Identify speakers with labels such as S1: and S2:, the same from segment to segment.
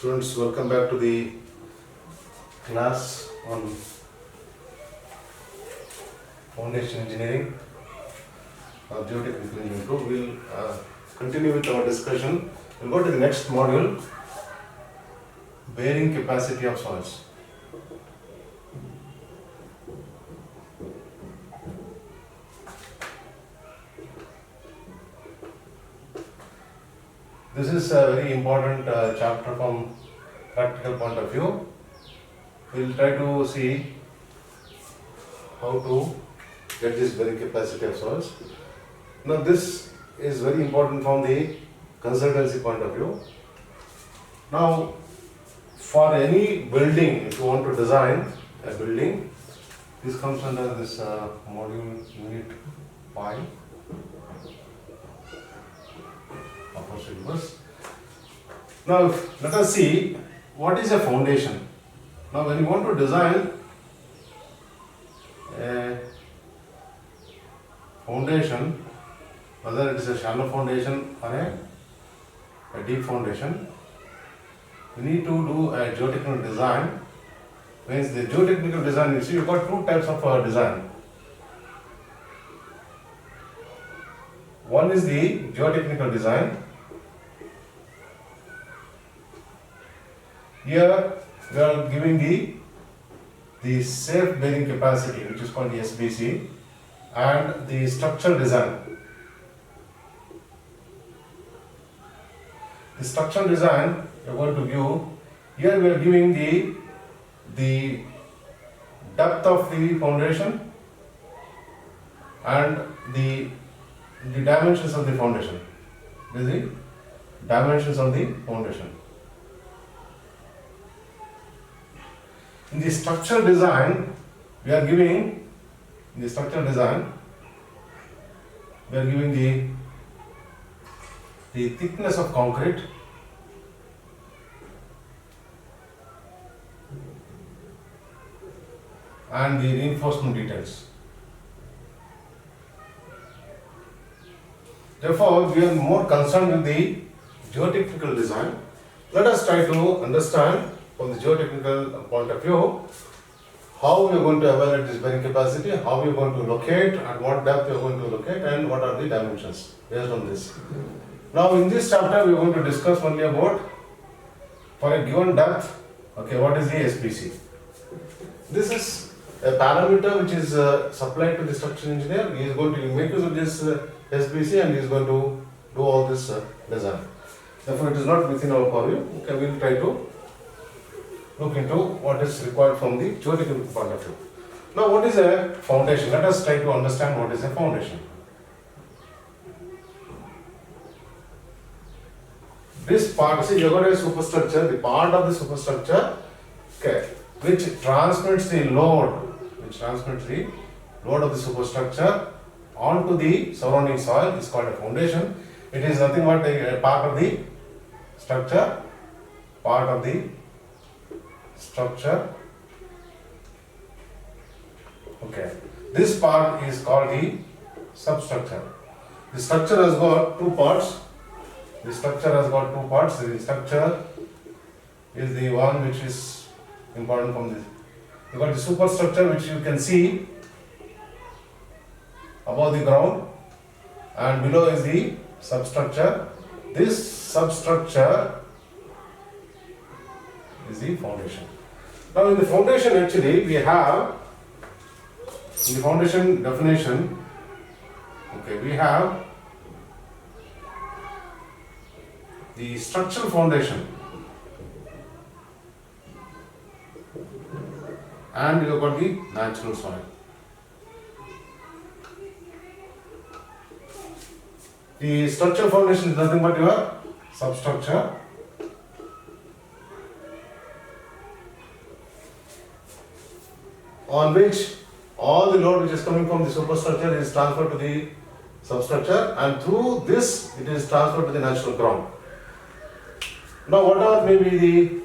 S1: Students, welcome back to the class on Foundation Engineering or Geotechnical Engineering 2. We'll continue with our discussion. We'll go to the next module, bearing capacity of soils. This is a very important chapter from practical point of view. We'll try to see how to get this bearing capacity of soils. Now this is very important from the consultancy point of view. Now for any building, if you want to design a building, this comes under this module unit 5. Upper syllabus. Now let us see what is a foundation. Now when you want to design a foundation, whether it is a shallow foundation or a deep foundation, we need to do a geotechnical design. Means the geotechnical design, you see you've got two types of design. One is the geotechnical design. Here we are giving the safe bearing capacity, which is called the SBC, and the structural design. The structural design we are going to give. Here we are giving the depth of the foundation and the dimensions of the foundation. This is the dimensions of the foundation. In the structural design, we are giving the thickness of concrete and the reinforcement details. Therefore, we are more concerned with the geotechnical design. Let us try to understand from the geotechnical point of view how we are going to evaluate this bearing capacity, how we are going to locate, at what depth we are going to locate, and what are the dimensions based on this. Now in this chapter we are going to discuss only about for a given depth, okay, what is the SBC. This is a parameter which is supplied to the structural engineer. He is going to make use of this SBC and he is going to do all this design. Therefore it is not within our purview. Okay, we will try to look into what is required from the geotechnical point of view. Now what is a foundation? Let us try to understand what is a foundation. This part, see, you have got a superstructure, the part of the superstructure, okay, which transmits the load of the superstructure onto the surrounding soil is called a foundation. It is nothing but a part of the structure, okay. This part is called the substructure. The structure has got two parts. The structure is the one which is important from this. You got the superstructure which you can see above the ground, and below is the substructure. This substructure is the foundation. Now in the foundation actually we have, in the foundation definition, okay, we have the structural foundation and you have got the natural soil. The structural foundation is nothing but your substructure, on which all the load which is coming from the superstructure is transferred to the substructure, and through this it is transferred to the natural ground. Now whatever may be the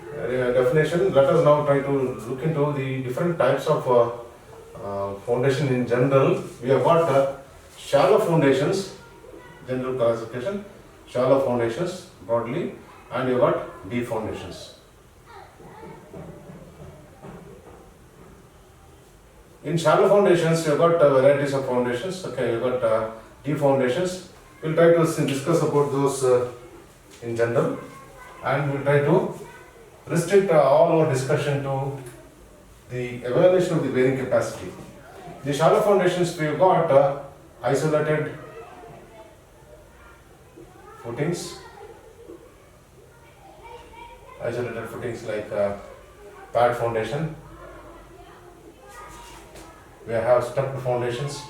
S1: definition, let us now try to look into the different types of foundation in general. We have got shallow foundations, general classification, shallow foundations broadly, and you got deep foundations. In shallow foundations, you've got varieties of foundations. Okay, you've got deep foundations. We'll try to discuss about those in general, and we'll try to restrict all our discussion to the evaluation of the bearing capacity. The shallow foundations, we've got isolated footings. Isolated footings like pad foundation. We have stepped foundations.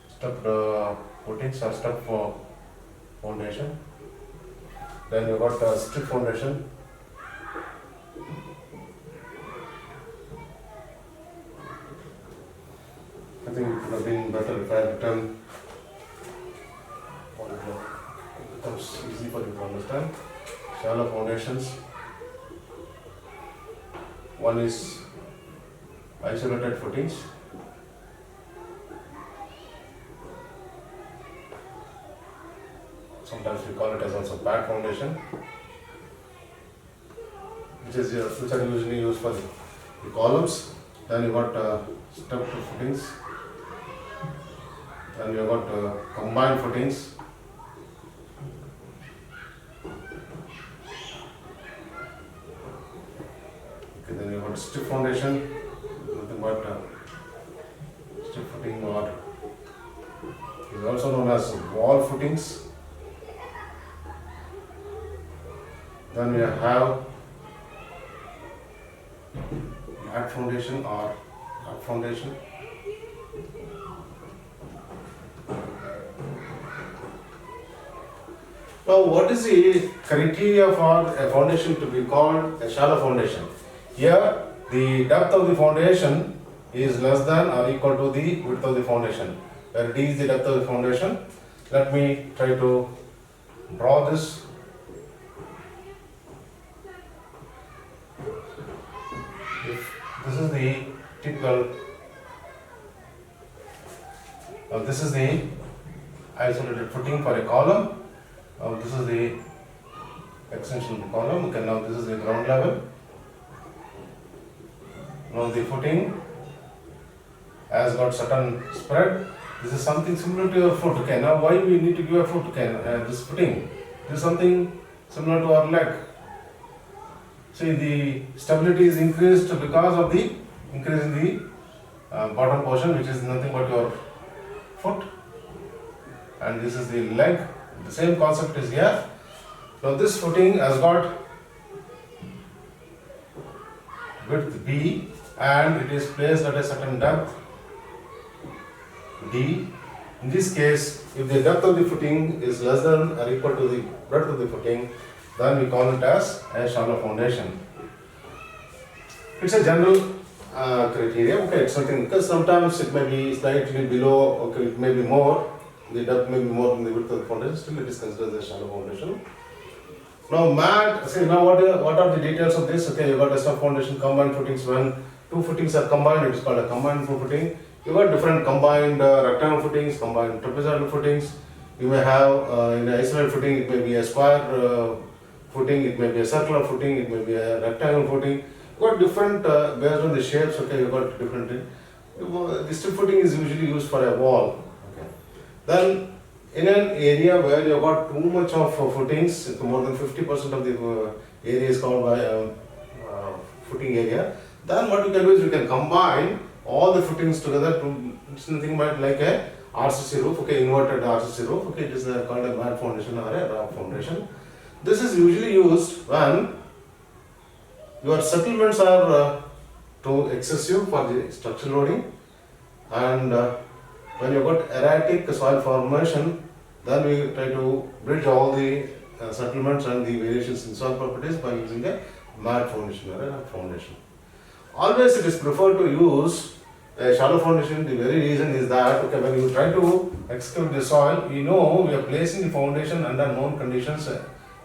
S1: Stepped footings or step foundation. Then you got strip foundation. I think it would have been better if I had written on the floor. It becomes easy for you to understand. Shallow foundations. One is isolated footings. Sometimes we call it as also pad foundation, which are usually used for the columns. Then you got stepped footings. Then you got combined footings. Okay, then you got strip foundation, nothing but strip footing, or is also known as wall footings. Then we have mat foundation or hard foundation. Now, what is the criteria for a foundation to be called a shallow foundation? Here, the depth of the foundation is less than or equal to the width of the foundation. Where D is the depth of the foundation. Let me try to draw this. This is the typical, this is the isolated footing for a column. This is the extension of the column. Okay, now this is the ground level. Now the footing has got certain spread. This is something similar to your foot. Okay, now why we need to give a foot? Okay, this footing. This is something similar to our leg. See, the stability is increased because of the increase in the bottom portion, which is nothing but your foot, and this is the leg. The same concept is here. Now this footing has got width B and it is placed at a certain depth D. In this case, if the depth of the footing is less than or equal to the breadth of the footing, then we call it as a shallow foundation. It's a general criteria. Okay, it's something because sometimes it may be slightly below. Okay, it may be more. The depth may be more than the width of the foundation. Still, it is considered as a shallow foundation. Now, mat. See, now what are the details of this? Okay, you got a step foundation, combined footings. When two footings are combined, it is called a combined footing. You got different combined rectangle footings, combined trapezoidal footings. You may have in an isolated footing, it may be a square footing, it may be a circular footing, it may be a rectangle footing. You got different based on the shapes. Okay, you got different. The strip footing is usually used for a wall. Okay, then in an area where you got too much of footings, more than 50% of the area is covered by footing area. Then what you can do is you can combine all the footings together to it's nothing but like a RCC roof. Okay, inverted RCC roof. Okay, it is called a mat foundation or a wrap foundation. This is usually used when your settlements are too excessive for the structural loading, and when you got erratic soil formation, then we try to bridge all the settlements and the variations in soil properties by using a mat foundation or a wrap foundation. Always it is preferred to use a shallow foundation. The very reason is that okay, when you try to excavate the soil, you know we are placing the foundation under known conditions.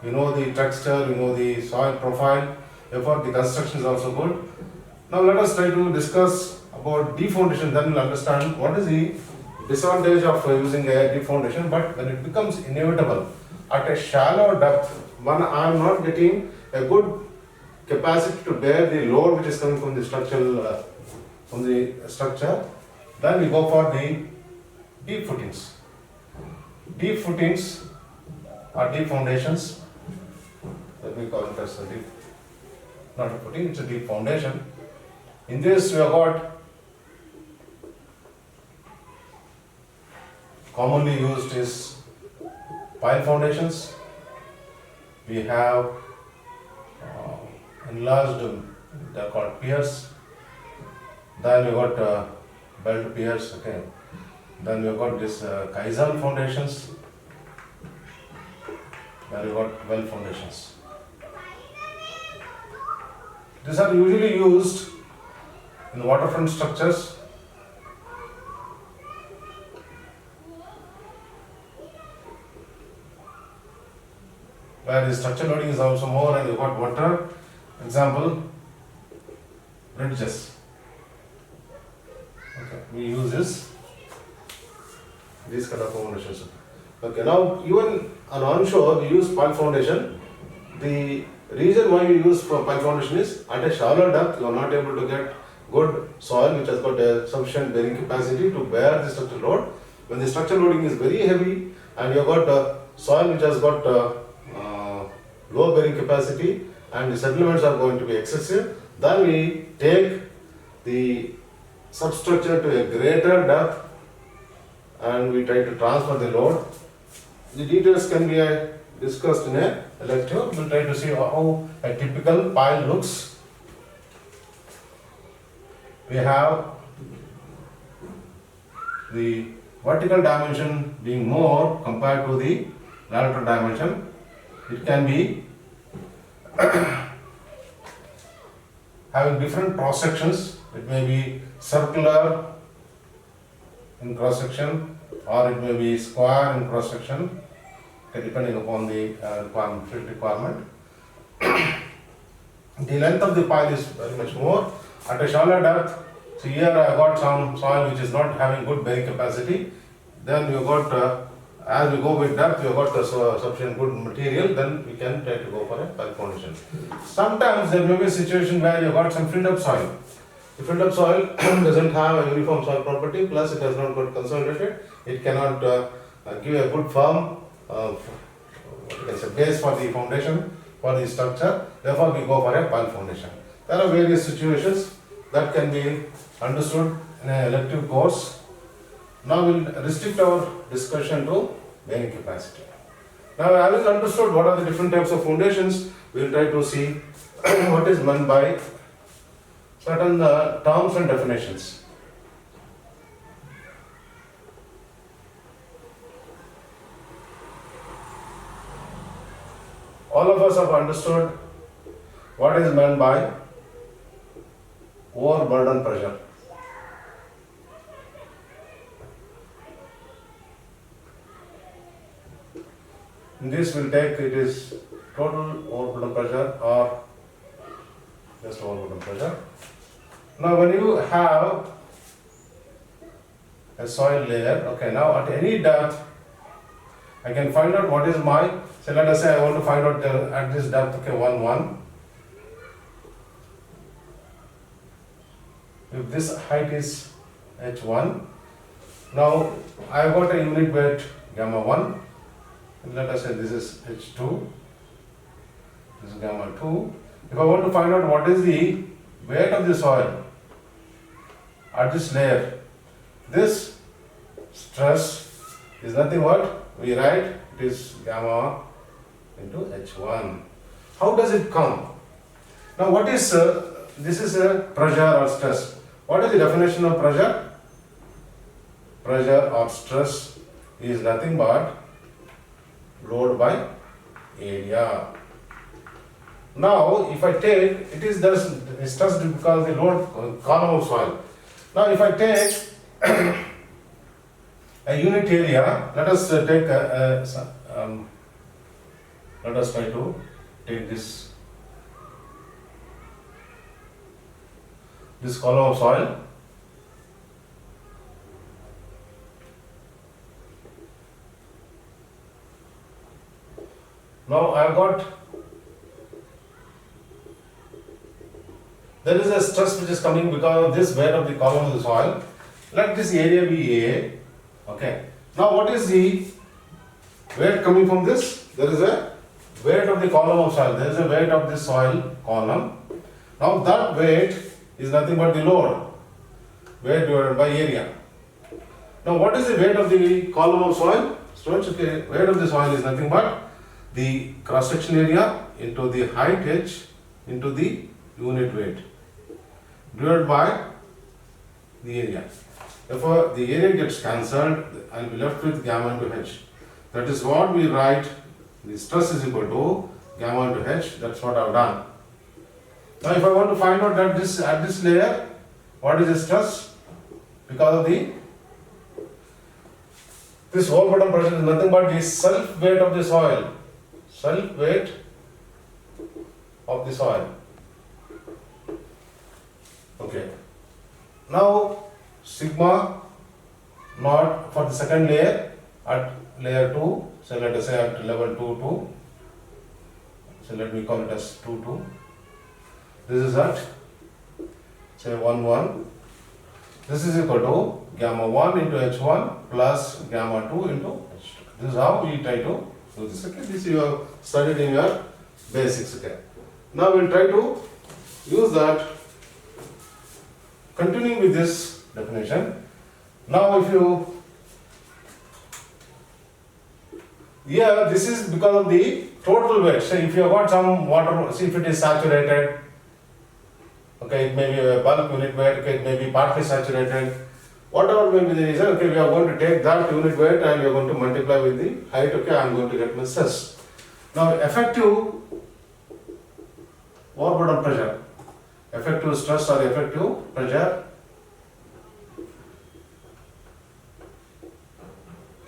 S1: You know the texture, you know the soil profile. Therefore, the construction is also good. Now let us try to discuss about deep foundation. Then we'll understand what is the disadvantage of using a deep foundation. But when it becomes inevitable at a shallow depth, when I am not getting a good capacity to bear the load which is coming from the structural structure, then we go for the deep footings. Deep footings or deep foundations. Let me call it as a deep, not a footing, it's a deep foundation. In this we have got commonly used is pile foundations. We have enlarged, they are called piers. Then we got belt piers. Okay. Then we got this Kaizal foundations. Then we got well foundations. These are usually used in waterfront structures. Where the structure loading is also more and you got water. Example, bridges. Okay, we use these kind of foundations. Okay, now even on onshore we use pile foundation. The reason why we use pile foundation is at a shallow depth you are not able to get good soil which has got a sufficient bearing capacity to bear the structural load. When the structural loading is very heavy and you have got soil which has got low bearing capacity and the settlements are going to be excessive, then we take the substructure to a greater depth and we try to transfer the load. The details can be discussed in a lecture. We will try to see how a typical pile looks. We have the vertical dimension being more compared to the lateral dimension. It can be having different cross sections. It may be circular in cross section or it may be square in cross section, depending upon the field requirement. The length of the pile is very much more. At a shallow depth, so here I got some soil which is not having good bearing capacity. Then you got as we go with depth, you got sufficient good material, then we can try to go for a pile foundation. Sometimes there may be a situation where you got some filled up soil. The filled up soil doesn't have a uniform soil property, plus it has not got consolidated. It cannot give a good firm base for the foundation, for the structure. Therefore, we go for a pile foundation. There are various situations that can be understood in an elective course. Now we will restrict our discussion to bearing capacity. Now, having understood what are the different types of foundations, we will try to see what is meant by certain terms and definitions. All of us have understood what is meant by overburden pressure. In this we'll take it is total overburden pressure or just overburden pressure. Now when you have a soil layer, okay, now at any depth I can find out what is my, so let us say I want to find out at this depth, okay, 1, 1. If this height is h1, now I have got a unit weight gamma 1. Let us say this is H2, this is gamma 2. If I want to find out what is the weight of the soil at this layer, this stress is nothing but, we write it is gamma into H1. How does it come? Now what is, this is a pressure or stress. What is the definition of pressure? Pressure or stress is nothing but load by area. Now, if I take, it is thus stressed because the load column of soil. Now, if I take a unit area, let us take let us try to take this column of soil. Now I have got there is a stress which is coming because of this weight of the column of the soil. Let this area be A. Okay. Now what is the weight coming from this? There is a weight of the column of soil. There is a weight of the soil column. Now that weight is nothing but the load. Weight divided by area. Now what is the weight of the column of soil? Students, okay, weight of the soil is nothing but the cross-section area into the height h into the unit weight divided by the area. Therefore, the area gets cancelled, I will be left with gamma into h. That is what we write, the stress is equal to gamma into h, that's what I have done. Now if I want to find out that this at this layer, what is the stress? Because of this whole bottom pressure is nothing but the self weight of the soil. Self weight of the soil. Okay. Now sigma naught for the second layer at layer 2, so let us say at level 2, 2. So let me call it as 2, 2. This is at say 1, 1. This is equal to gamma 1 into h1 plus gamma 2 into h2. This is how we try to do this. Okay, this you have studied in your basics. Okay. Now we will try to use that. Continuing with this definition. Now if you, this is because of the total weight. So if you have got some water, see if it is saturated, okay, it may be a bulk unit weight, okay, it may be partly saturated, whatever may be the reason, okay, we are going to take that unit weight and we are going to multiply with the height, okay, I am going to get my stress. Now effective overburden pressure, effective stress or effective pressure,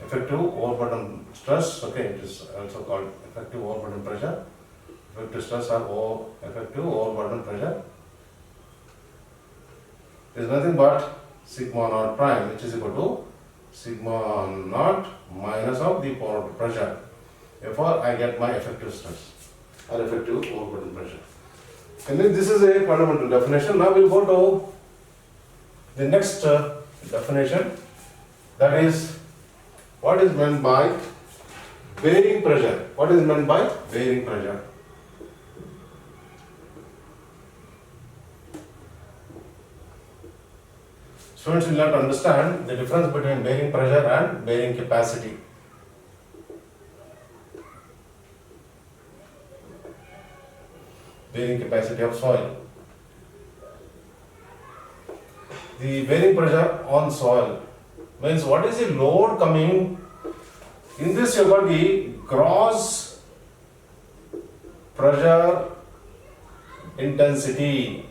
S1: effective overburden stress, okay, it is also called effective overburden pressure, effective stress or effective overburden pressure is nothing but sigma naught prime, which is equal to sigma naught minus of the pore pressure. Therefore, I get my effective stress or effective overburden pressure. And then this is a fundamental definition. Now we'll go to the next definition, that is what is meant by bearing pressure. What is meant by bearing pressure? Students will have to understand the difference between bearing pressure and bearing capacity. Bearing capacity of soil. The bearing pressure on soil means what is the load coming. In this you got the gross pressure intensity.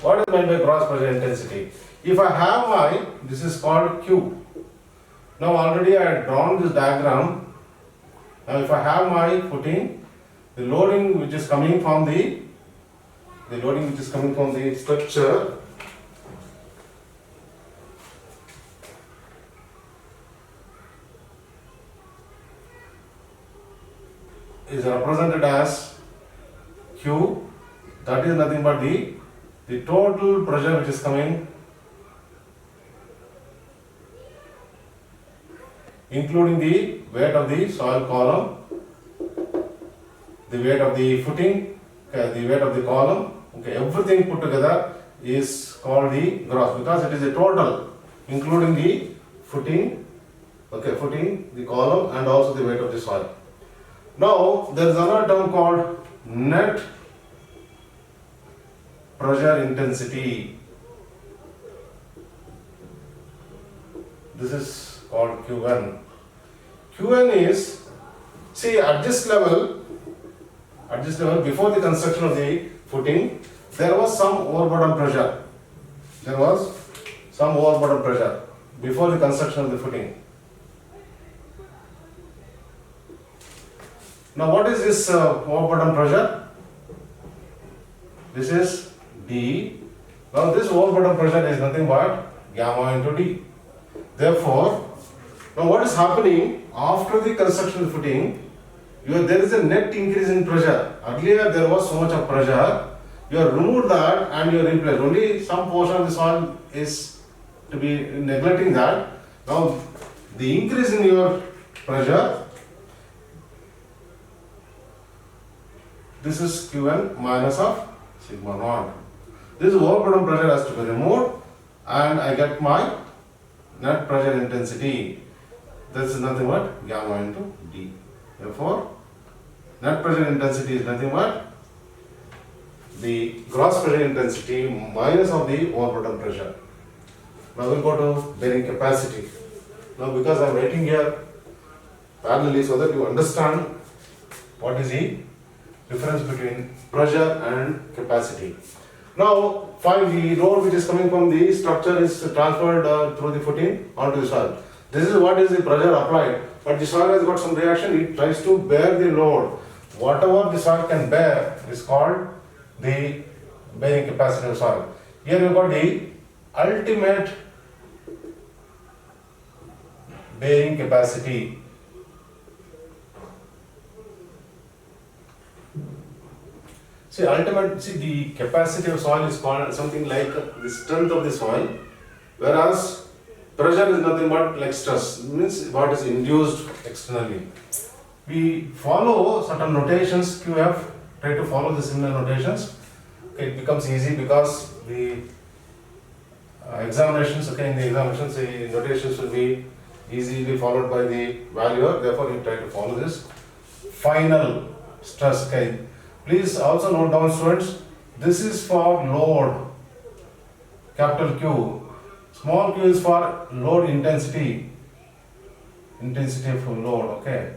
S1: What is meant by gross pressure intensity? If I have my, this is called Q. Now already I had drawn this diagram. Now if I have my footing, the loading which is coming from the structure is represented as Q. That is nothing but the total pressure which is coming, including the weight of the soil column, the weight of the footing, okay, the weight of the column, okay, everything put together is called the gross, because it is a total, including the footing, okay, footing, the column and also the weight of the soil. Now there is another term called net pressure intensity. This is called Qn. Qn is, see at this level before the construction of the footing, there was some overburden pressure. There was some overburden pressure before the construction of the footing. Now what is this overburden pressure? This is D. Now this overburden pressure is nothing but gamma into D. Therefore, now what is happening after the construction of the footing? there is a net increase in pressure. Earlier there was so much of pressure. You have removed that and you replace. Only some portion of the soil is to be neglecting that. Now the increase in your pressure, this is Qn minus of sigma naught. This overburden pressure has to be removed and I get my net pressure intensity. This is nothing but gamma into D. Therefore, net pressure intensity is nothing but the gross pressure intensity minus of the overburden pressure. Now we go to bearing capacity. Now because I am writing here parallelly so that you understand what is the difference between pressure and capacity. Now find the load which is coming from the structure is transferred through the footing onto the soil. This is what is the pressure applied, but the soil has got some reaction, it tries to bear the load. Whatever the soil can bear is called the bearing capacity of soil. Here you got the ultimate bearing capacity. See, the capacity of soil is called something like the strength of the soil, whereas pressure is nothing but like stress, means what is induced externally. We follow certain notations, QF, try to follow the similar notations. Okay, it becomes easy because the examinations, okay, in the examinations, the notations will be easily followed by the valuer, therefore you try to follow this. Final stress, okay. Please also note down, students, this is for load, capital Q. Small q is for load intensity, intensity of load, okay,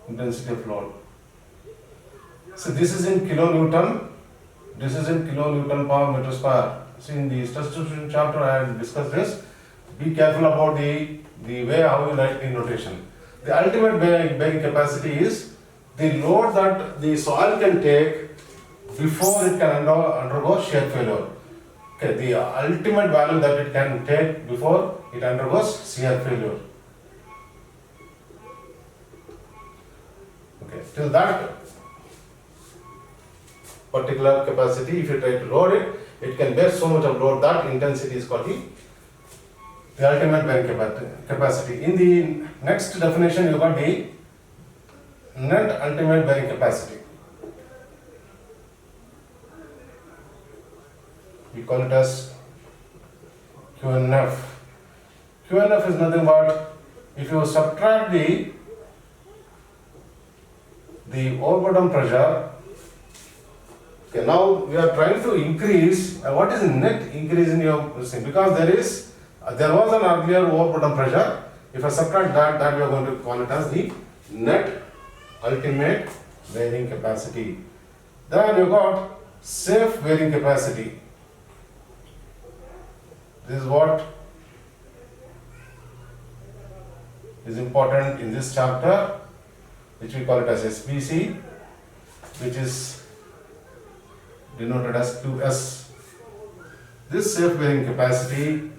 S1: intensity of load. So this is in kilonewton, this is in kilonewton per meter square. See, in the stress distribution chapter I had discussed this. Be careful about the way how you write the notation. The ultimate bearing capacity is the load that the soil can take before it can undergo shear failure. Okay, the ultimate value that it can take before it undergoes shear failure. Okay, till that particular capacity, if you try to load it, it can bear so much of load, that intensity is called the ultimate bearing capacity. In the next definition, you got the net ultimate bearing capacity. We call it as QNF. QNF is nothing but, if you subtract the overburden pressure, okay, now we are trying to increase, what is the net increase in your thing? Because there was an earlier overburden pressure. If I subtract that we are going to call it as the net ultimate bearing capacity. Then you got safe bearing capacity. This is what is important in this chapter, which we call it as SBC, which is denoted as QS. This safe bearing capacity,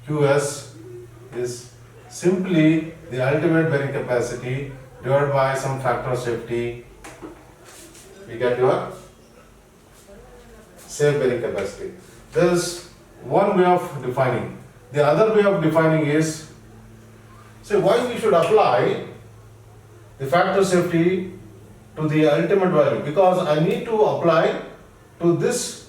S1: QS, is simply the ultimate bearing capacity divided by some factor of safety. We get your safe bearing capacity. There is one way of defining. The other way of defining is, say, why we should apply the factor of safety to the ultimate value, because I need to apply to this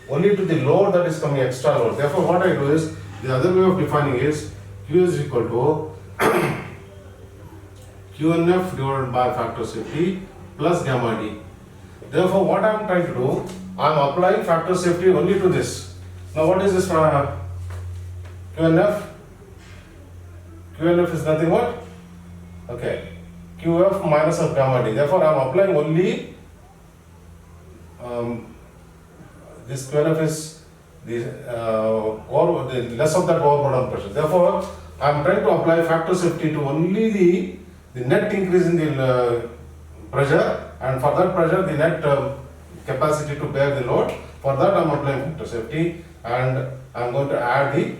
S1: only to the load that is coming, extra load. Therefore, what I do is, the other way of defining is Q is equal to QNF divided by factor of safety plus gamma D. Therefore, what I am trying to do, I am applying factor of safety only to this. Now, what is this for QNF? QNF is nothing but, okay, QF minus of gamma D. Therefore, I am applying only this QNF is the less of that overburden pressure. Therefore, I am trying to apply factor of safety to only the net increase in the pressure, and for that pressure the net capacity to bear the load. For that I am applying factor of safety, and I am going to add the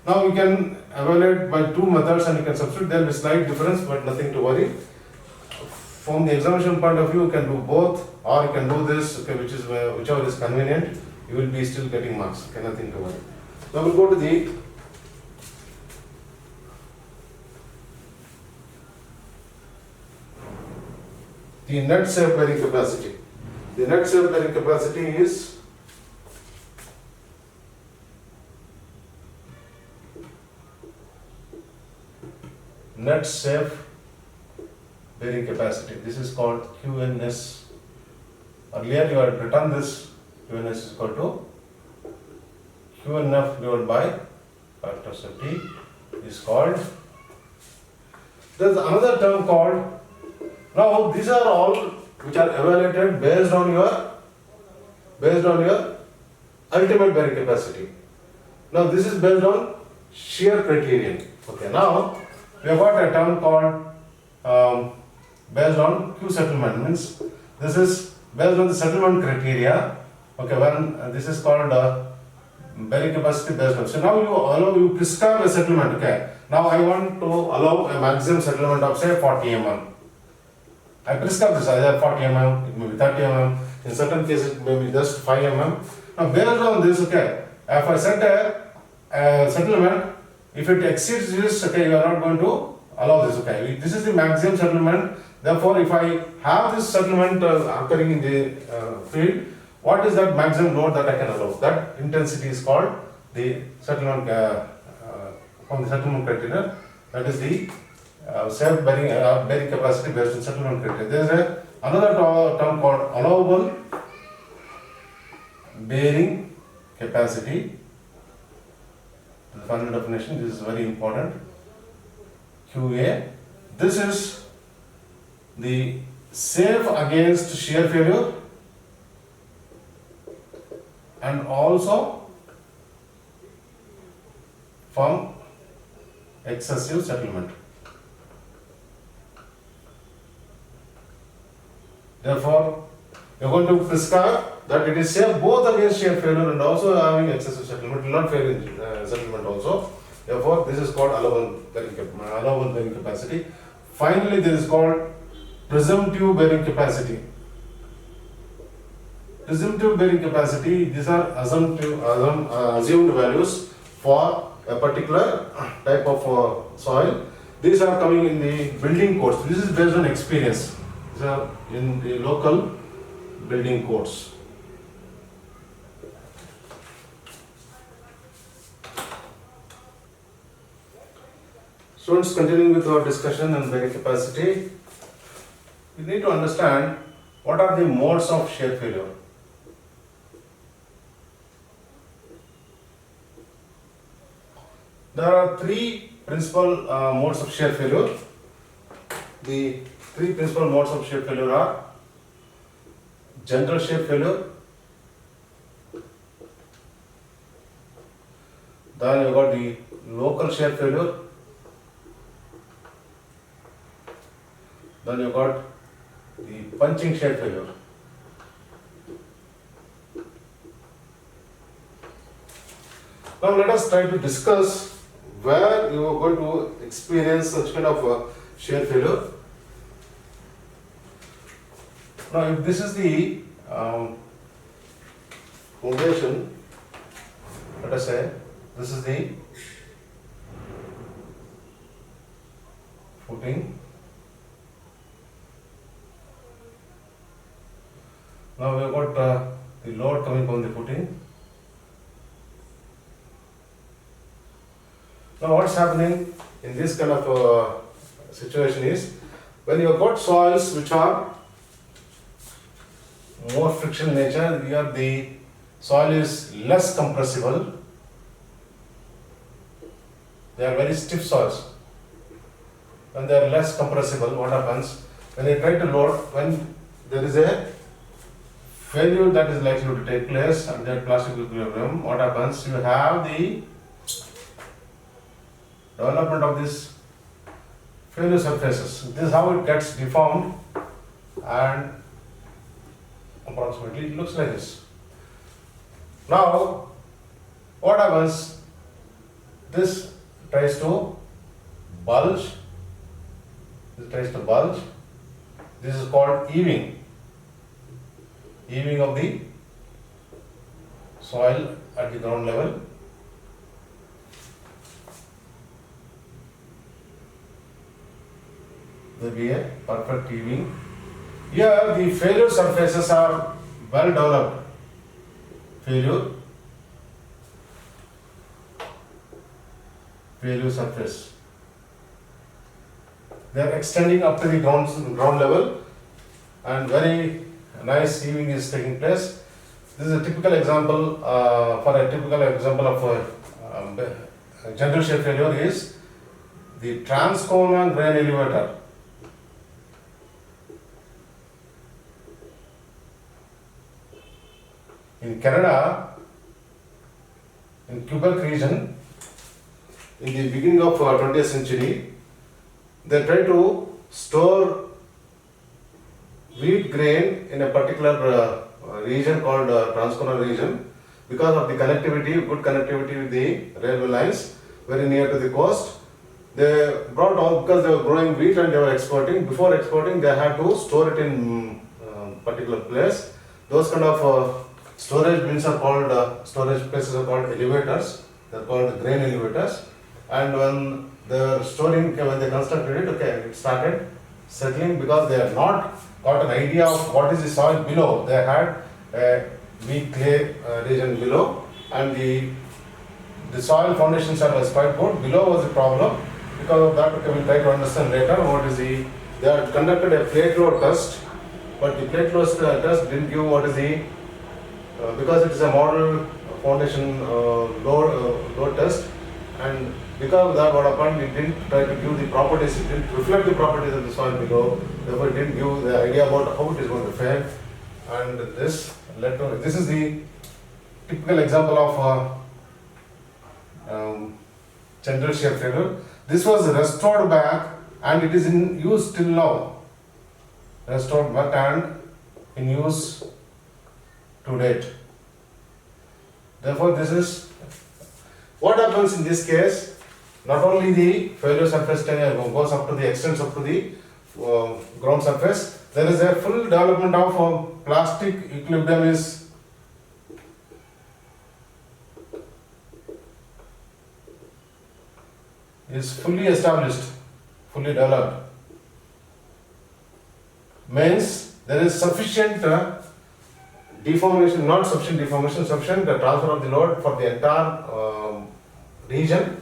S1: Now we can evaluate by two methods and you can substitute. There will be slight difference but nothing to worry. From the examination point of view, you can do both or you can do this, okay, whichever is convenient. You will be still getting marks. Okay, nothing to worry. Now we'll go to the net safe bearing capacity. The net safe bearing capacity is net safe bearing capacity. This is called QNS. Earlier you had written this. QNS is equal to QNF divided by factors of T is called. There is another term called. Now these are all which are evaluated based on your ultimate bearing capacity. Now this is based on shear criterion. Okay. Now we have got a term called based on Q settlement, means this is based on the settlement criteria. Okay, when this is called bearing capacity based on. So now you prescribe a settlement. Okay, now I want to allow a maximum settlement of say 40 mm. I prescribe this either 40 mm, it may be 30 mm, in certain cases it may be just 5 mm. Now based on this, okay, if I set a settlement, if it exceeds this, okay, you are not going to allow this, okay. This is the maximum settlement. Therefore, if I have this settlement occurring in the field, what is that maximum load that I can allow? That intensity is called the settlement from the settlement criteria. That is the safe bearing capacity based on settlement criteria. There is another term called allowable bearing capacity. The final definition, this is very important. QA. This is the safe against shear failure and also from excessive settlement. Therefore, you are going to prescribe that it is safe both against shear failure and also having excessive settlement. It will not fail in settlement also. Therefore, this is called allowable bearing capacity. Finally, there is called presumptive bearing capacity. Presumptive bearing capacity, these are assumed values for a particular type of soil. These are coming in the building codes. This is based on experience. These are in the local building codes. Students, continuing with our discussion on bearing capacity, we need to understand what are the modes of shear failure. There are three principal modes of shear failure. The three principal modes of shear failure are general shear failure, then you got the local shear failure, then you got the punching shear failure. Now let us try to discuss where you are going to experience such kind of shear failure. Now if this is the foundation, let us say this is the footing. Now we have got the load coming from the footing. Now what's happening in this kind of situation is, when you have got soils which are more friction in nature, here the soil is less compressible, they are very stiff soils. When they are less compressible, what happens? When you try to load, when there is a failure that is likely to take place at that plastic equilibrium, what happens? You have the development of this failure surfaces. This is how it gets deformed, and approximately it looks like this. Now, what happens? This tries to bulge. This tries to bulge. This is called eaving. Eaving of the soil at the ground level. There will be a perfect eaving. Here the failure surfaces are well developed. Failure surface. They are extending up to the ground level, and very nice eaving is taking place. This is a typical example of a general shear failure is the Transcona grain elevator. In Canada, in Quebec region, in the beginning of 20th century, they tried to store wheat grain in a particular region called Transcona region because of the connectivity, good connectivity with the railway lines very near to the coast. They brought all, because they were growing wheat and they were exporting. Before exporting, they had to store it in particular place. Those kind of storage bins are called, storage places are called elevators. They are called grain elevators. And when they were storing, when they constructed it, it started settling because they had not got an idea of what is the soil below. They had a weak clay region below, and the soil foundation soil was quite good. Below was the problem. Because of that, we will try to understand later what is the. They had conducted a plate load test, but the plate load test didn't give what is the. Because it is a model foundation load test, and because of that, what happened, it didn't try to give the properties, it didn't reflect the properties of the soil below, therefore it didn't give the idea about how it is going to fare, and this led to, this is the typical example of general shear failure. This was restored back and it is in use till now. Restored back and in use to date. Therefore, this is what happens in this case. Not only the failure surface goes up to the extends up to the ground surface, there is a full development of plastic equilibrium is fully established, fully developed. Means there is sufficient deformation, not sufficient deformation, sufficient transfer of the load for the entire region,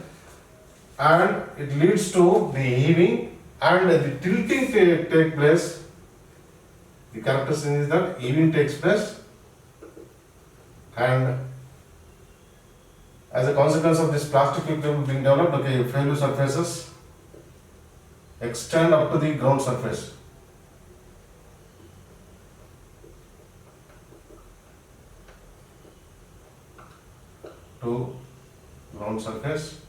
S1: and it leads to the heaving and the tilting take place. The characteristic is that heaving takes place, and as a consequence of this plastic equilibrium being developed, failure surfaces extend up to the ground surface. To ground surface.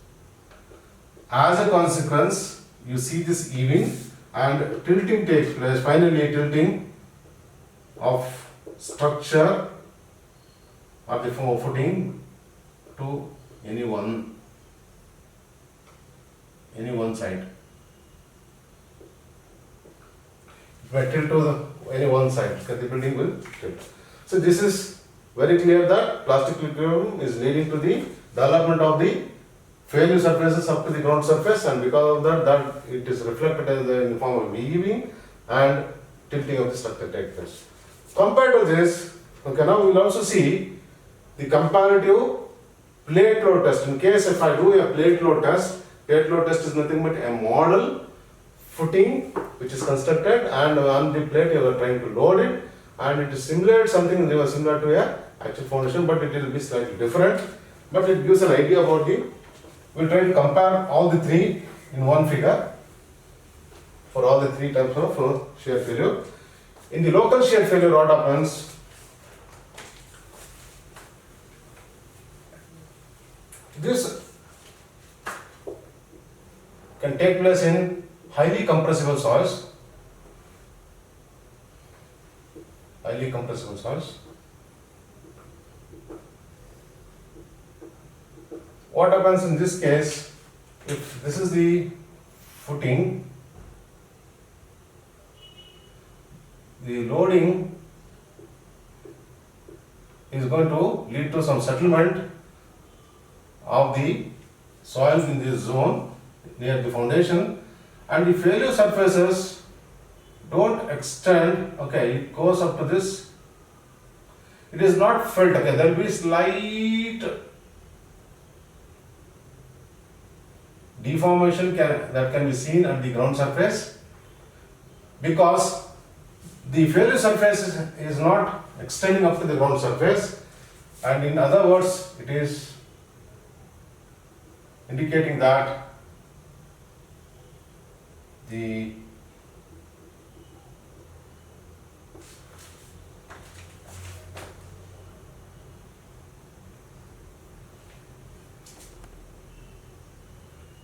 S1: As a consequence, you see this heaving and tilting takes place, finally tilting of structure or the footing to any one side. If I tilt to any one side, the building will tilt. So this is very clear that plastic equilibrium is leading to the development of the failure surfaces up to the ground surface, and because of that it is reflected in the form of heaving and tilting of the structure takes place. Compared to this, now we will also see the comparative plate load test. In case if I do a plate load test is nothing but a model footing which is constructed, and on the plate you are trying to load it, and it is similar to a actual foundation, but it will be slightly different. But it gives an idea about the. We will try to compare all the three in one figure for all the three types of shear failure. In the local shear failure, what happens? This can take place in highly compressible soils. Highly compressible soils. what happens in this case, if this is the footing, the loading is going to lead to some settlement of the soil in this zone near the foundation, and the failure surfaces don't extend, okay, it goes up to this, it is not filled, okay, there will be slight deformation that can be seen at the ground surface, because the failure surface is not extending up to the ground surface, and in other words, it is indicating that the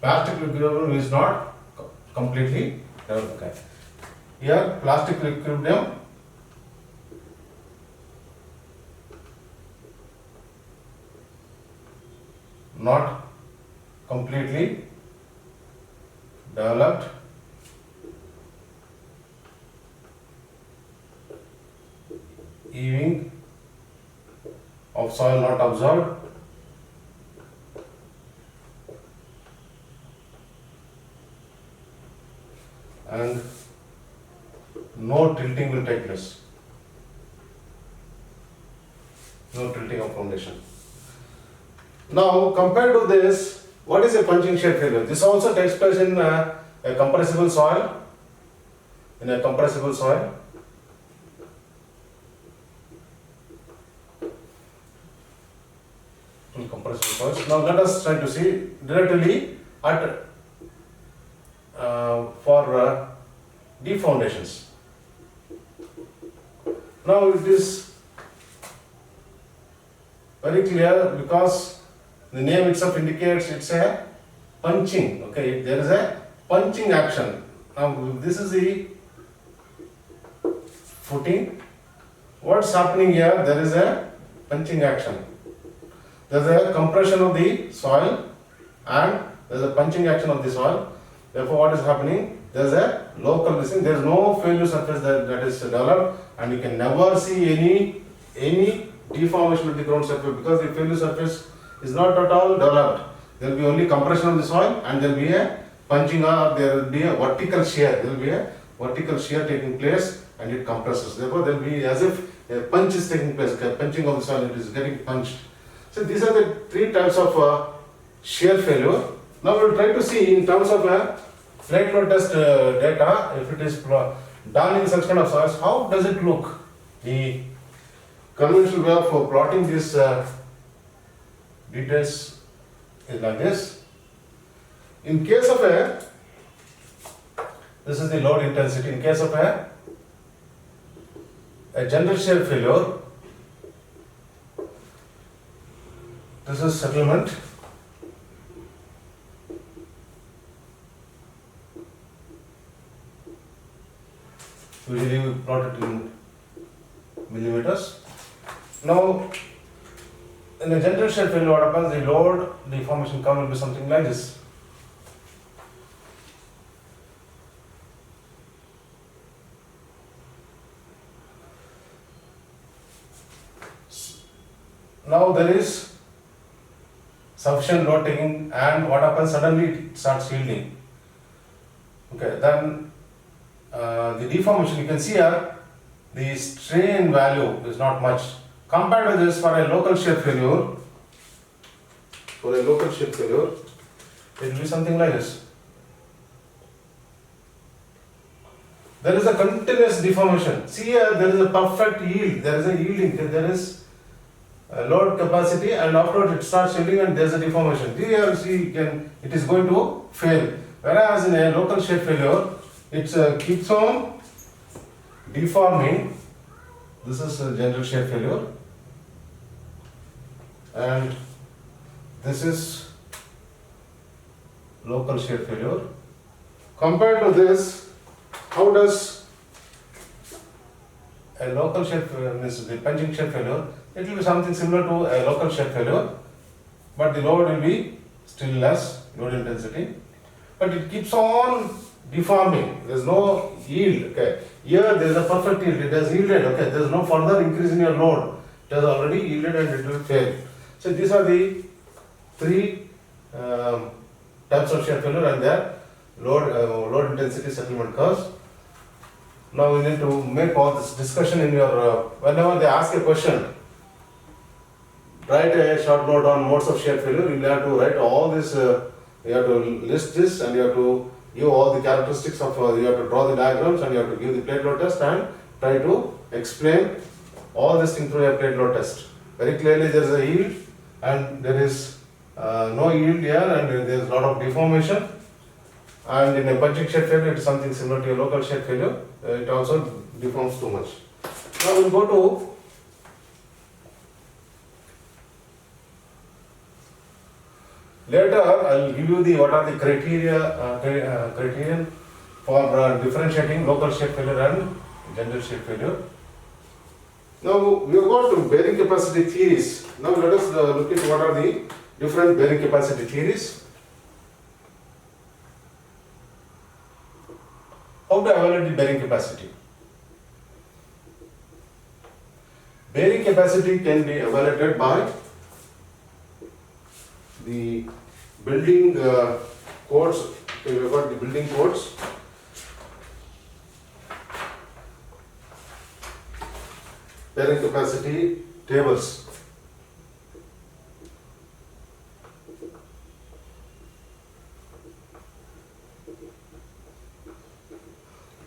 S1: plastic equilibrium is not completely developed. Okay. Here, plastic equilibrium not completely developed, easing of soil not observed, and no tilting will take place. No tilting of foundation. Now, compared to this, what is a punching shear failure? This also takes place in a compressible soil. In a compressible soil. In compressible soils. Now, let us try to see directly at for deep foundations. Now, it is very clear because the name itself indicates it's a punching. Okay, there is a punching action. Now, this is the footing. What's happening here? There is a punching action. There is a compression of the soil and there is a punching action of the soil. Therefore, what is happening? There is a local listing. There is no failure surface that is developed, and you can never see any deformation of the ground surface because the failure surface is not at all developed. There will be only compression of the soil, and there will be a punching, or there will be a vertical shear. There will be a vertical shear taking place, and it compresses. Therefore, there will be as if a punch is taking place. Okay, punching of the soil, it is getting punched. So these are the three types of shear failure. Now we will try to see in terms of plate load test data, if it is done in such kind of soils, how does it look? The conventional way of plotting these details is like this. In case of this is the load intensity. In case of a general shear failure, this is settlement. Usually we plot it in millimeters. Now, in a general shear failure, what happens? The load deformation curve will be something like this. Now there is sufficient load taking, and what happens? Suddenly it starts yielding. Okay, then the deformation, you can see here, the strain value is not much. Compared with this, for a local shear failure, it will be something like this. There is a continuous deformation. See here, there is a perfect yield. There is a yielding. There is a load capacity, and afterwards it starts yielding, and there is a deformation. Here, see, it is going to fail. Whereas in a local shear failure, it keeps on deforming. This is a general shear failure, and this is local shear failure. Compared to this, how does a local shear failure, means the punching shear failure? It will be something similar to a local shear failure, but the load will be still less load intensity, but it keeps on deforming. There is no yield. Okay, here there is a perfect yield. It has yielded. Okay, there is no further increase in your load. It has already yielded and it will fail. So these are the three types of shear failure and their load intensity settlement curves. Now we need to make all this discussion in your whenever they ask a question. Write a short note on modes of shear failure. You have to write all this. You have to list this, and you have to give all the characteristics of. You have to draw the diagrams, and you have to give the plate load test, and try to explain all this thing through a plate load test. Very clearly, there is a yield, and there is no yield here, and there is a lot of deformation. And in a punching shear failure, it is something similar to a local shear failure. It also deforms too much. Now we will go to later. I will give you the what are the criterion for differentiating local shear failure and general shear failure. Now we have got to bearing capacity theories. Now let us look at what are the different bearing capacity theories. How to evaluate the bearing capacity? Bearing capacity can be evaluated by the building codes. Okay, we have got the building codes. Bearing capacity tables.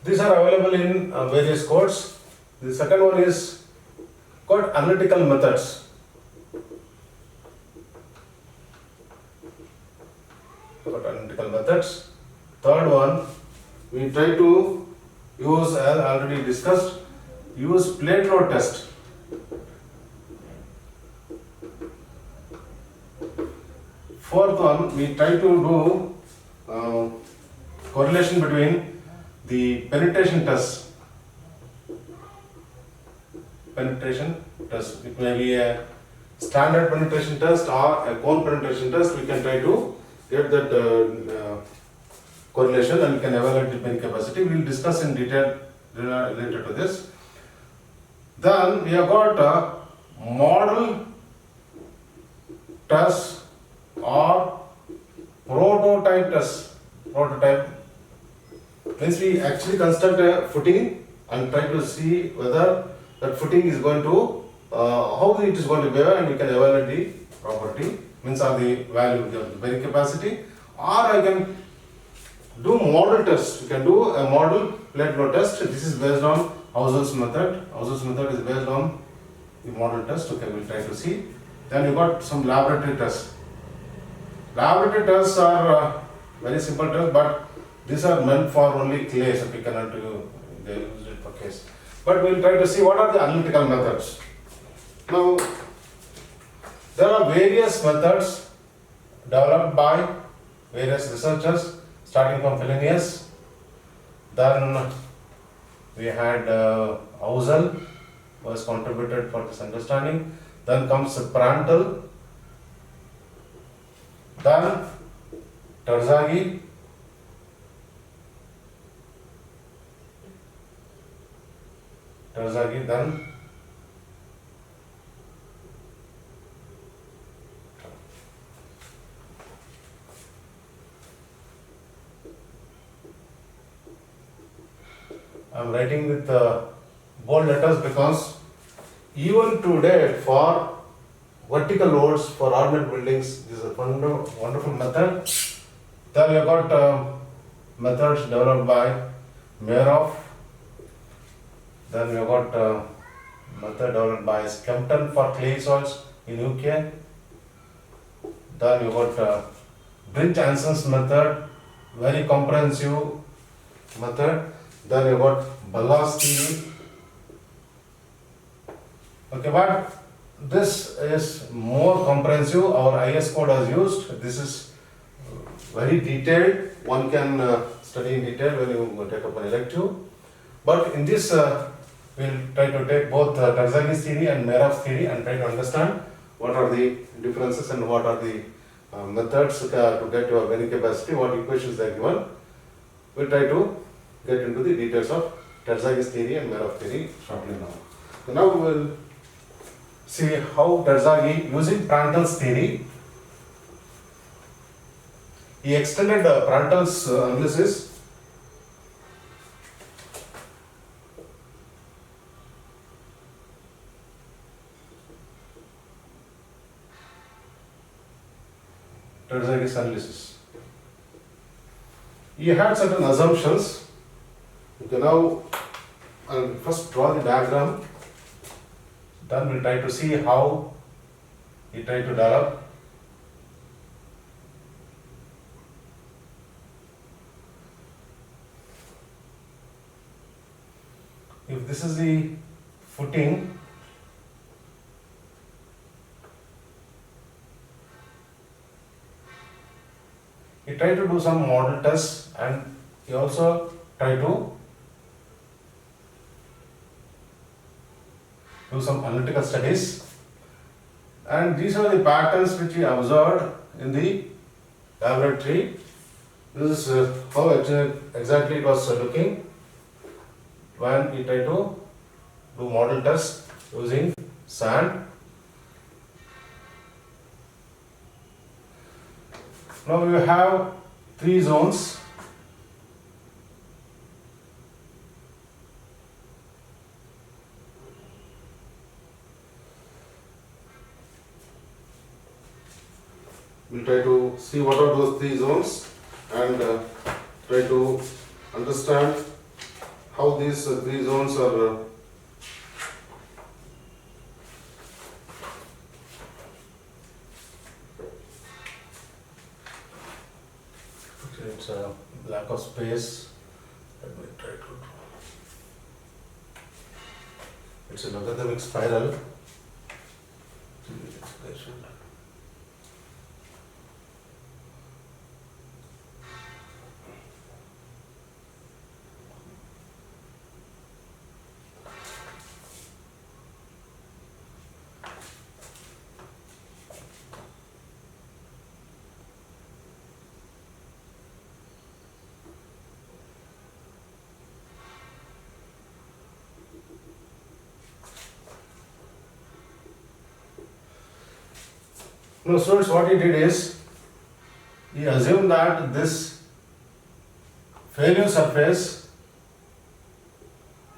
S1: These are available in various codes. The second one is called analytical methods. Analytical methods. Third one, we try to use, as already discussed, use plate load test. Fourth one, we try to do correlation between the penetration test. Penetration test. It may be a standard penetration test or a cone penetration test. We can try to get that correlation and we can evaluate the bearing capacity. We will discuss in detail related to this. Then we have got a model test or prototype test. Prototype means we actually construct a footing and try to see whether that footing is going to, how it is going to behave, and we can evaluate the property, means are the value of the bearing capacity. Or I can do model test. You can do a model plate load test. This is based on Hausel's method. Hausel's method is based on the model test. Okay, we will try to see. Then you got some laboratory tests. Laboratory tests are very simple tests, but these are meant for only clay, so we cannot do, they use it for case. But we will try to see what are the analytical methods. Now, there are various methods developed by various researchers, starting from Fellenius. Then we had Hausel was contributed for this understanding. Then comes Prandtl. Then Terzaghi. Then I am writing with bold letters because even today for vertical loads for ornate buildings, this is a wonderful method. Then we have got methods developed by Meyerhoff. Then we have got method developed by Skempton for clay soils in UK. Then we have got Brinch-Anson's method, very comprehensive method. Then we have got Ballas theory. Okay, but this is more comprehensive. Our IS code has used. This is very detailed. One can study in detail when you take up an elective. But in this, we will try to take both Terzaghi's theory and Meyerhoff's theory and try to understand what are the differences and what are the methods to get your bearing capacity, what equations they are given. We'll try to get into the details of Terzaghis theory and Meroff theory shortly now. So now we will see how Terzaghi, using Prandtl's theory, he extended Prandtl's analysis Terzaghi's analysis. He had certain assumptions. Okay, now I'll first draw the diagram. Then we'll try to see how he tried to develop. If this is the footing, he tried to do some model tests, and he also tried to do some analytical studies, and these are the patterns which he observed in the laboratory. This is how exactly it was looking when he tried to do model tests using sand. Now we have three zones. We'll try to see what are those three zones and try to understand how these three zones are okay, it's a lack of space. Let me try to draw. It's a logarithmic spiral. Now, students, what he did is, he assumed that this failure surface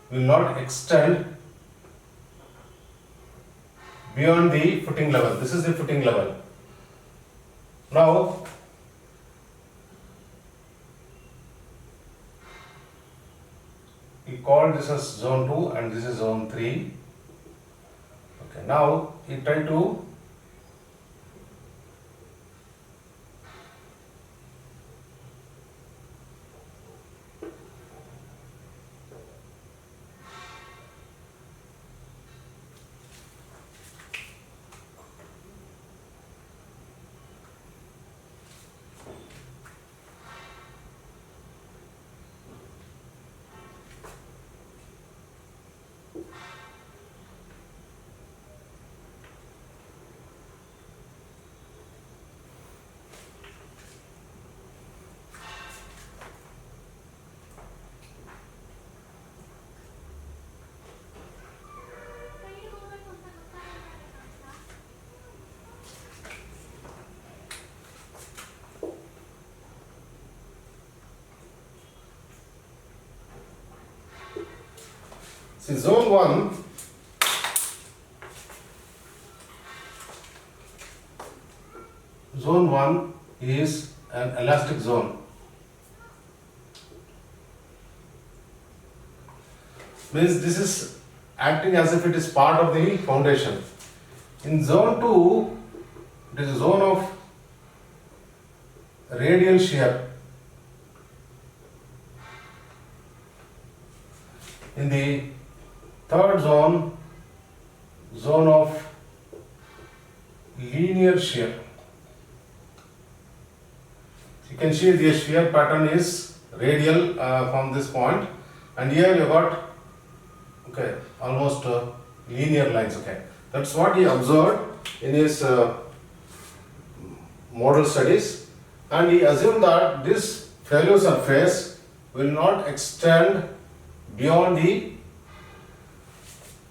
S1: will not extend beyond the footing level. This is the footing level. Now, he called this as zone 2 and this is zone 3. Okay, now he tried to see zone 1 is an elastic zone. Means this is acting as if it is part of the foundation. In zone 2, it is a zone of radial shear. In the third zone, zone of linear shear. You can see the shear pattern is radial from this point, and here you got almost linear lines. That's what he observed in his model studies, and he assumed that this failure surface will not extend beyond the.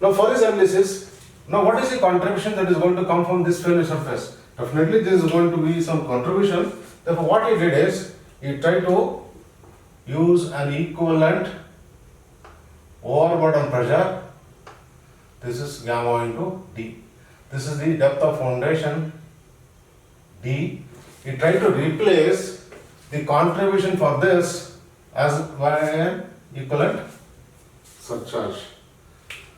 S1: Now for his analysis, now what is the contribution that is going to come from this failure surface? Definitely there is going to be some contribution. Therefore what he did is, he tried to use an equivalent overburden pressure. This is gamma into D. This is the depth of foundation D. He tried to replace the contribution for this as by an equivalent surcharge.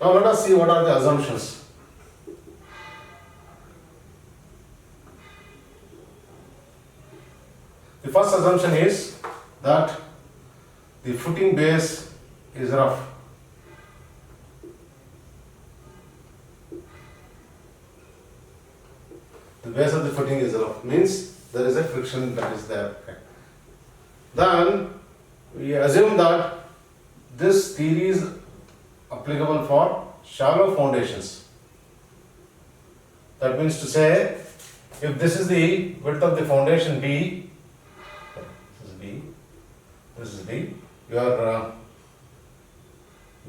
S1: Now let us see what are the assumptions. The first assumption is that the footing base is rough. The base of the footing is rough, means there is a friction that is there. Okay. Then we assume that this theory is applicable for shallow foundations. That means to say, if this is the width of the foundation B, this is B, this is D, your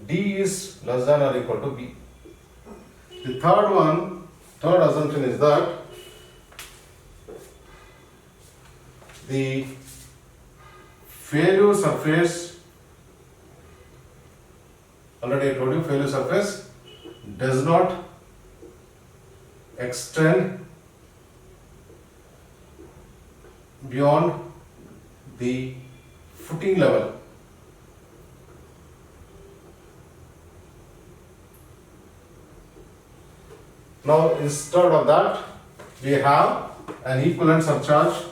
S1: D is less than or equal to B. The third assumption is that the failure surface, already I told you, failure surface does not extend beyond the footing level. Now instead of that, we have an equivalent surcharge.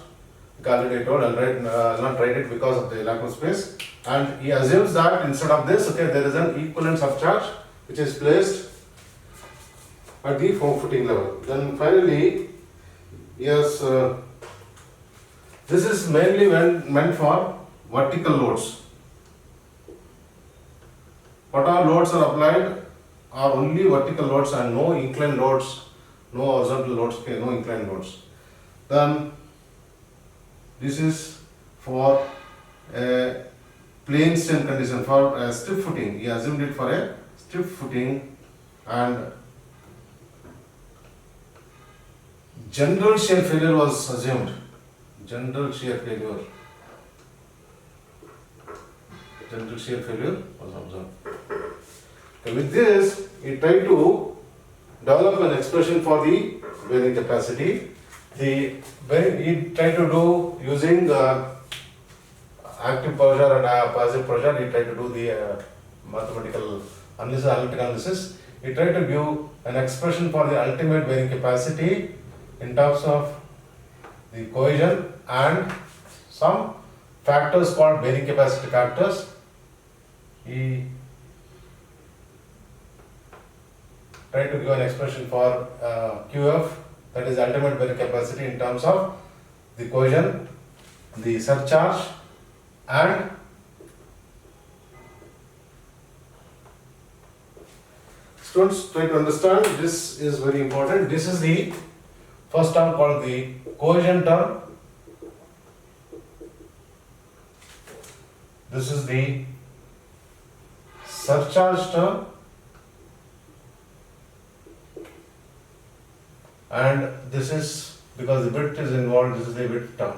S1: Already told, I'll not write it because of the lack of space. And he assumes that instead of this, okay, there is an equivalent surcharge which is placed at the foam footing level. Then finally, yes, this is mainly meant for vertical loads. What all loads are applied are only vertical loads and no inclined loads, no horizontal loads, okay, no inclined loads. Then this is for a plane strain condition, for a stiff footing. He assumed it for a stiff footing, and general shear failure was assumed. General shear failure. General shear failure was observed. Okay, with this, he tried to develop an expression for the bearing capacity. He tried to do using active pressure and passive pressure. He tried to do the mathematical analysis, analytical analysis. He tried to give an expression for the ultimate bearing capacity in terms of the cohesion and some factors called bearing capacity factors. He tried to give an expression for QF, that is ultimate bearing capacity, in terms of the cohesion, the surcharge, and students try to understand, this is very important. This is the first term called the cohesion term. This is the surcharge term, and this is, because the width is involved, this is the width term.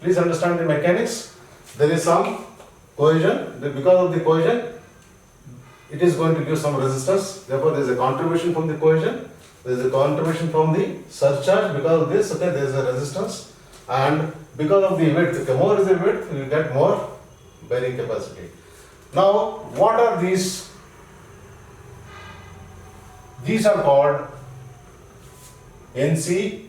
S1: Please understand the mechanics. There is some cohesion, because of the cohesion it is going to give some resistance, therefore there is a contribution from the cohesion, there is a contribution from the surcharge. Because of this, okay, there is a resistance, and because of the width, okay, more is the width, you get more bearing capacity. Now what are these? These are called NC,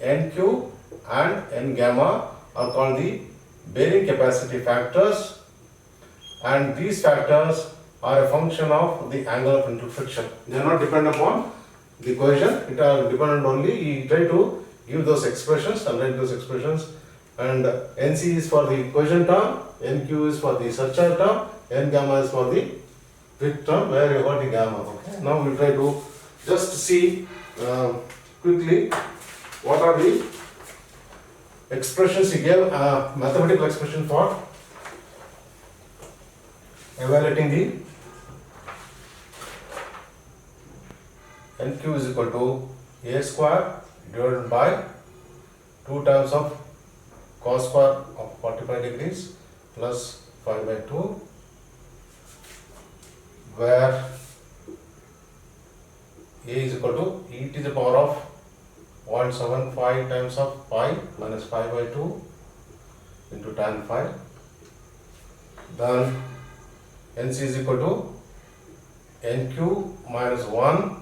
S1: NQ and N gamma are called the bearing capacity factors, and these factors are a function of the angle of internal friction. They are not dependent upon the cohesion, it are dependent only. You try to give those expressions and write those expressions, and NC is for the cohesion term, NQ is for the surcharge term, N gamma is for the width term, where you got the gamma. Okay. Now we will try to just see quickly what are the expressions he gave, mathematical expression for evaluating the NQ is equal to A square divided by 2 times of cos square of 45 degrees plus 5 by 2, where A is equal to e to the power of 0.75 times of pi minus 5 by 2 into tan phi. Then NC is equal to NQ minus 1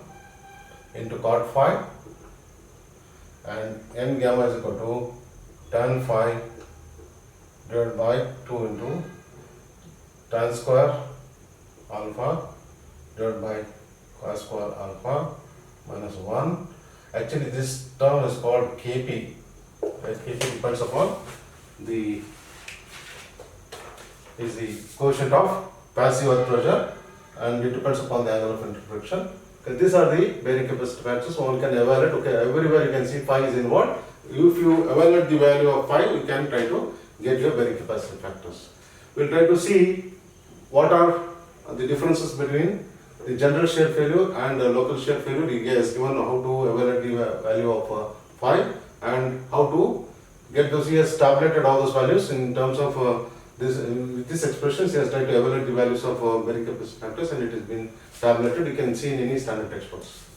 S1: into cot phi, and N gamma is equal to tan phi divided by 2 into tan square alpha divided by cos square alpha minus 1. Actually, this term is called Kp. Kp depends upon the quotient of passive earth pressure, and it depends upon the angle of interflexion. Okay, these are the bearing capacity factors one can evaluate. Okay, everywhere you can see phi is involved. If you evaluate the value of phi, you can try to get your bearing capacity factors. We'll try to see what are the differences between the general shear failure and the local shear failure. He has given how to evaluate the value of phi and how to get those. He has tabulated all those values in terms of with this expressions. He has tried to evaluate the values of bearing capacity factors, and it has been tabulated. You can see in any standard textbooks.